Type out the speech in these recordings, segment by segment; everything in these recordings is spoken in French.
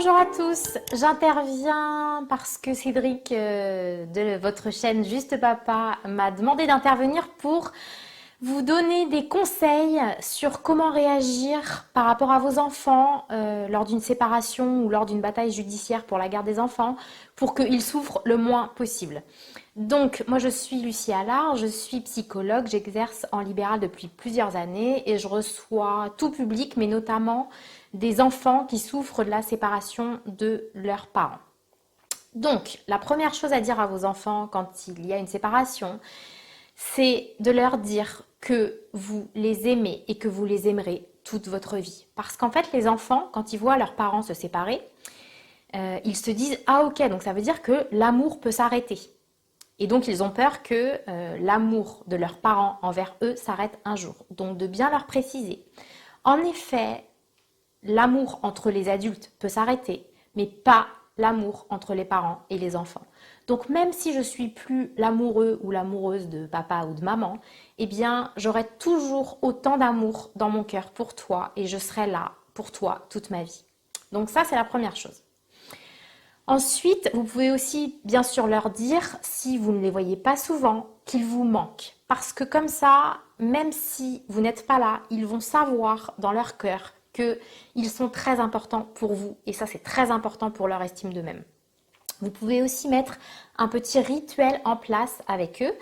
Bonjour à tous, j'interviens parce que Cédric de votre chaîne Juste Papa m'a demandé d'intervenir pour vous donner des conseils sur comment réagir par rapport à vos enfants lors d'une séparation ou lors d'une bataille judiciaire pour la garde des enfants pour qu'ils souffrent le moins possible. Donc, moi je suis Lucie Allard, je suis psychologue, j'exerce en libéral depuis plusieurs années et je reçois tout public, mais notamment des enfants qui souffrent de la séparation de leurs parents. Donc, la première chose à dire à vos enfants quand il y a une séparation, c'est de leur dire que vous les aimez et que vous les aimerez toute votre vie. Parce qu'en fait, les enfants, quand ils voient leurs parents se séparer, ils se disent « Ah ok, donc ça veut dire que l'amour peut s'arrêter ». Et donc, ils ont peur que l'amour de leurs parents envers eux s'arrête un jour. Donc, de bien leur préciser. En effet, l'amour entre les adultes peut s'arrêter, mais pas l'amour entre les parents et les enfants. Donc, même si je suis plus l'amoureux ou l'amoureuse de papa ou de maman, eh bien, j'aurai toujours autant d'amour dans mon cœur pour toi et je serai là pour toi toute ma vie. Donc ça, c'est la première chose. Ensuite, vous pouvez aussi bien sûr leur dire, si vous ne les voyez pas souvent, qu'ils vous manquent. Parce que comme ça, même si vous n'êtes pas là, ils vont savoir dans leur cœur qu'ils sont très importants pour vous. Et ça, c'est très important pour leur estime d'eux-mêmes. Vous pouvez aussi mettre un petit rituel en place avec eux.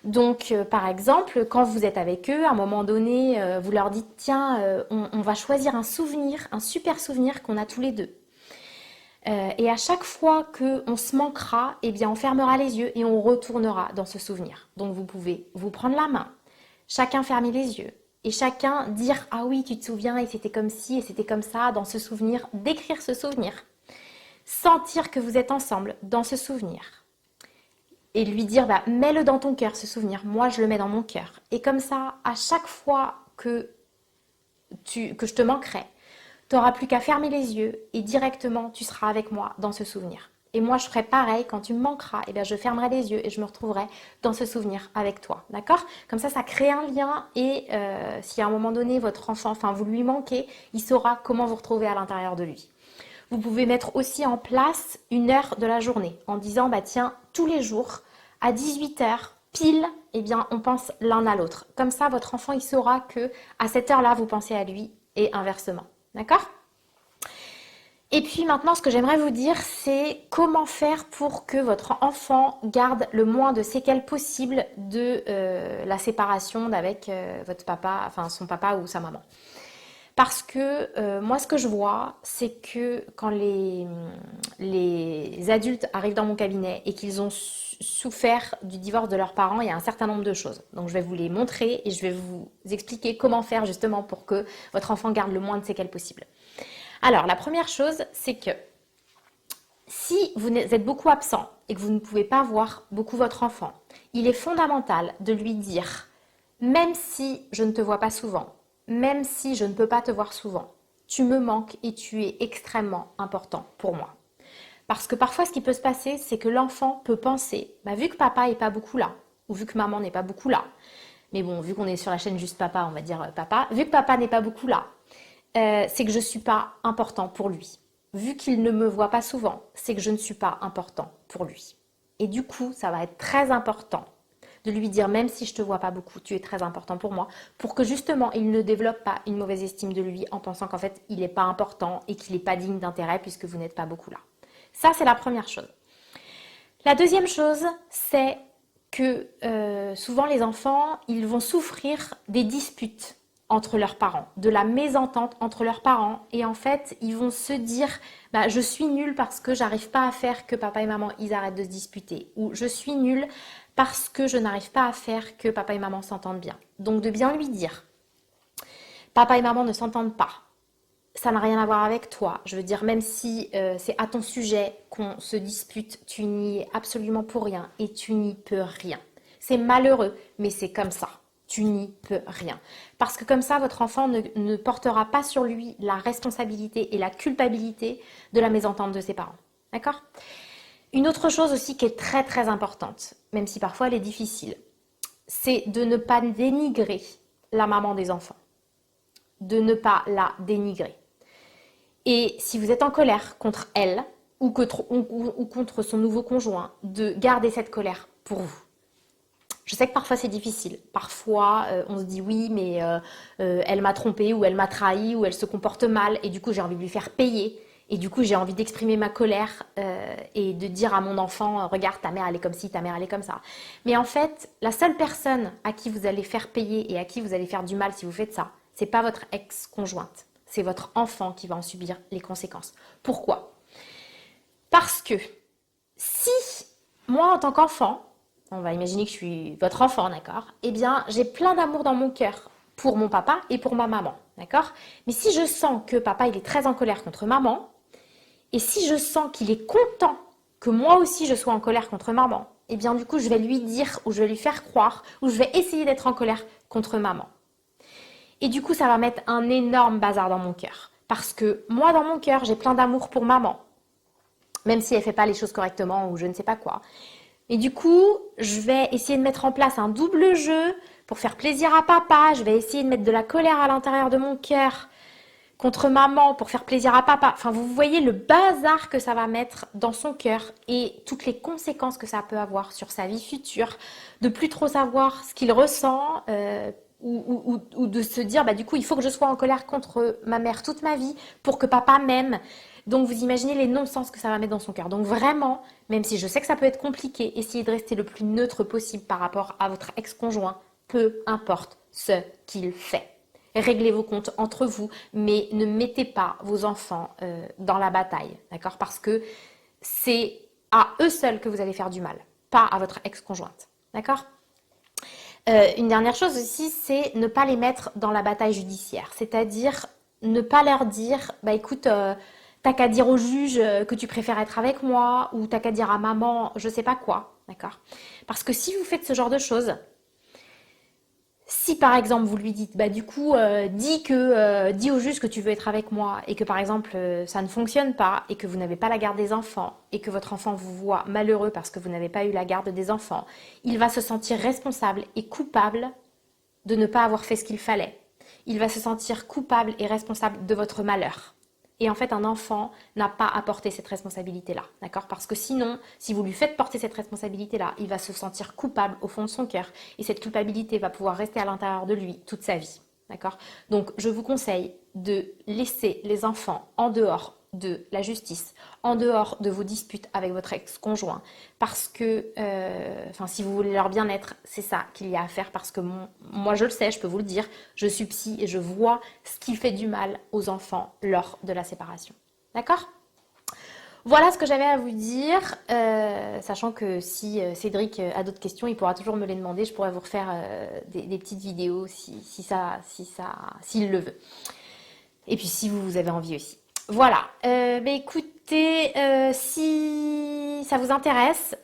Donc, par exemple, quand vous êtes avec eux, à un moment donné, vous leur dites, tiens, on va choisir un souvenir, un super souvenir qu'on a tous les deux. Et à chaque fois qu'on se manquera, eh bien on fermera les yeux et on retournera dans ce souvenir. Donc vous pouvez vous prendre la main, chacun fermer les yeux et chacun dire « Ah oui, tu te souviens et c'était comme ci et c'était comme ça dans ce souvenir », décrire ce souvenir, sentir que vous êtes ensemble dans ce souvenir et lui dire bah, « Mets-le dans ton cœur ce souvenir, moi je le mets dans mon cœur ». Et comme ça, à chaque fois que je te manquerai, tu n'auras plus qu'à fermer les yeux et directement tu seras avec moi dans ce souvenir. Et moi je ferai pareil, quand tu me manqueras, eh bien, je fermerai les yeux et je me retrouverai dans ce souvenir avec toi. D'accord? Comme ça crée un lien et si à un moment donné votre enfant, enfin vous lui manquez, il saura comment vous retrouver à l'intérieur de lui. Vous pouvez mettre aussi en place une heure de la journée en disant bah tiens, tous les jours à 18h pile, eh bien on pense l'un à l'autre. Comme ça votre enfant il saura que à cette heure-là vous pensez à lui et inversement. D'accord? Et puis maintenant, ce que j'aimerais vous dire, c'est comment faire pour que votre enfant garde le moins de séquelles possible de la séparation d'avec votre papa, enfin son papa ou sa maman. Parce que moi, ce que je vois, c'est que quand les adultes arrivent dans mon cabinet et qu'ils ont souffert du divorce de leurs parents, il y a un certain nombre de choses. Donc, je vais vous les montrer et je vais vous expliquer comment faire justement pour que votre enfant garde le moins de séquelles possible. Alors, la première chose, c'est que si vous êtes beaucoup absent et que vous ne pouvez pas voir beaucoup votre enfant, il est fondamental de lui dire, même si je ne te vois pas souvent, même si je ne peux pas te voir souvent, tu me manques et tu es extrêmement important pour moi. Parce que parfois, ce qui peut se passer, c'est que l'enfant peut penser, bah, vu que papa n'est pas beaucoup là, ou vu que maman n'est pas beaucoup là, mais bon, vu qu'on est sur la chaîne Juste Papa, on va dire papa, vu que papa n'est pas beaucoup là, c'est que je ne suis pas important pour lui. Vu qu'il ne me voit pas souvent, c'est que je ne suis pas important pour lui. Et du coup, ça va être très important de lui dire, même si je ne te vois pas beaucoup, tu es très important pour moi, pour que justement, il ne développe pas une mauvaise estime de lui en pensant qu'en fait, il n'est pas important et qu'il n'est pas digne d'intérêt puisque vous n'êtes pas beaucoup là. Ça, c'est la première chose. La deuxième chose, c'est que souvent les enfants, ils vont souffrir des disputes entre leurs parents, de la mésentente entre leurs parents. Et en fait, ils vont se dire, bah, je suis nulle parce que j'arrive pas à faire que papa et maman, ils arrêtent de se disputer. Ou je suis nulle parce que je n'arrive pas à faire que papa et maman s'entendent bien. Donc de bien lui dire, papa et maman ne s'entendent pas. Ça n'a rien à voir avec toi. Je veux dire, même si c'est à ton sujet qu'on se dispute, tu n'y es absolument pour rien et tu n'y peux rien. C'est malheureux, mais c'est comme ça. Tu n'y peux rien. Parce que comme ça, votre enfant ne portera pas sur lui la responsabilité et la culpabilité de la mésentente de ses parents. D'accord? Une autre chose aussi qui est très très importante, même si parfois elle est difficile, c'est de ne pas dénigrer la maman des enfants. De ne pas la dénigrer. Et si vous êtes en colère contre elle ou contre son nouveau conjoint, de garder cette colère pour vous. Je sais que parfois c'est difficile. Parfois on se dit oui, mais elle m'a trompé ou elle m'a trahi ou elle se comporte mal et du coup j'ai envie de lui faire payer. Et du coup j'ai envie d'exprimer ma colère et de dire à mon enfant, regarde ta mère elle est comme ci, ta mère elle est comme ça. Mais en fait, la seule personne à qui vous allez faire payer et à qui vous allez faire du mal si vous faites ça, c'est pas votre ex-conjointe. C'est votre enfant qui va en subir les conséquences. Pourquoi? Parce que si moi en tant qu'enfant, on va imaginer que je suis votre enfant, d'accord? Eh bien, j'ai plein d'amour dans mon cœur pour mon papa et pour ma maman, d'accord? Mais si je sens que papa, il est très en colère contre maman, et si je sens qu'il est content que moi aussi je sois en colère contre maman, eh bien, du coup, je vais lui dire ou je vais lui faire croire ou je vais essayer d'être en colère contre maman. Et du coup, ça va mettre un énorme bazar dans mon cœur. Parce que moi, dans mon cœur, j'ai plein d'amour pour maman. Même si elle ne fait pas les choses correctement ou je ne sais pas quoi. Et du coup, je vais essayer de mettre en place un double jeu pour faire plaisir à papa. Je vais essayer de mettre de la colère à l'intérieur de mon cœur contre maman pour faire plaisir à papa. Enfin, vous voyez le bazar que ça va mettre dans son cœur et toutes les conséquences que ça peut avoir sur sa vie future, de plus trop savoir ce qu'il ressent ou de se dire, bah, du coup, il faut que je sois en colère contre ma mère toute ma vie pour que papa m'aime. Donc, vous imaginez les non-sens que ça va mettre dans son cœur. Donc, vraiment, même si je sais que ça peut être compliqué, essayez de rester le plus neutre possible par rapport à votre ex-conjoint, peu importe ce qu'il fait. Réglez vos comptes entre vous, mais ne mettez pas vos enfants dans la bataille, d'accord? Parce que c'est à eux seuls que vous allez faire du mal, pas à votre ex-conjointe, d'accord? Une dernière chose aussi, c'est ne pas les mettre dans la bataille judiciaire, c'est-à-dire ne pas leur dire, bah écoute, t'as qu'à dire au juge que tu préfères être avec moi, ou t'as qu'à dire à maman, je sais pas quoi, d'accord? Parce que si vous faites ce genre de choses, si par exemple vous lui dites, bah du coup, dis au juge que tu veux être avec moi et que par exemple ça ne fonctionne pas et que vous n'avez pas la garde des enfants et que votre enfant vous voit malheureux parce que vous n'avez pas eu la garde des enfants, il va se sentir responsable et coupable de ne pas avoir fait ce qu'il fallait. Il va se sentir coupable et responsable de votre malheur. Et en fait, un enfant n'a pas à porter cette responsabilité-là, d'accord? Parce que sinon, si vous lui faites porter cette responsabilité-là, il va se sentir coupable au fond de son cœur. Et cette culpabilité va pouvoir rester à l'intérieur de lui toute sa vie, d'accord? Donc, je vous conseille de laisser les enfants en dehors de la justice, en dehors de vos disputes avec votre ex-conjoint, parce que, si vous voulez leur bien-être, c'est ça qu'il y a à faire, parce que moi je le sais, je peux vous le dire, je suis psy et je vois ce qui fait du mal aux enfants lors de la séparation. D'accord ? Voilà ce que j'avais à vous dire, sachant que si Cédric a d'autres questions, il pourra toujours me les demander, je pourrais vous refaire des petites vidéos s'il le veut. Et puis si vous avez envie aussi. Voilà, écoutez, si ça vous intéresse,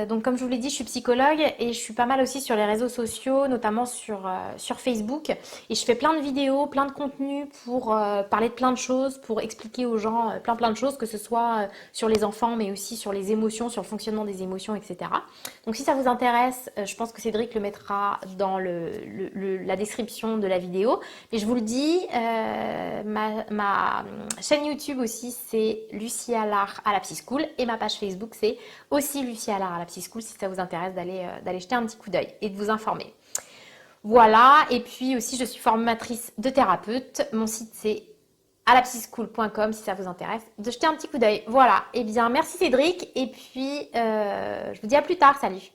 donc comme je vous l'ai dit, je suis psychologue et je suis pas mal aussi sur les réseaux sociaux, notamment sur Facebook. Et je fais plein de vidéos, plein de contenus pour parler de plein de choses, pour expliquer aux gens plein de choses, que ce soit sur les enfants, mais aussi sur les émotions, sur le fonctionnement des émotions, etc. Donc si ça vous intéresse, je pense que Cédric le mettra dans la description de la vidéo. Mais je vous le dis, ma chaîne YouTube aussi, c'est Lucie Allard à la Psy School. Et ma page Facebook, c'est aussi Lucie Allard à la Psy School, si ça vous intéresse d'aller jeter un petit coup d'œil et de vous informer. Voilà, et puis aussi je suis formatrice de thérapeute. Mon site c'est alapsyschool.com si ça vous intéresse de jeter un petit coup d'œil. Voilà, et bien merci Cédric, et puis je vous dis à plus tard, salut.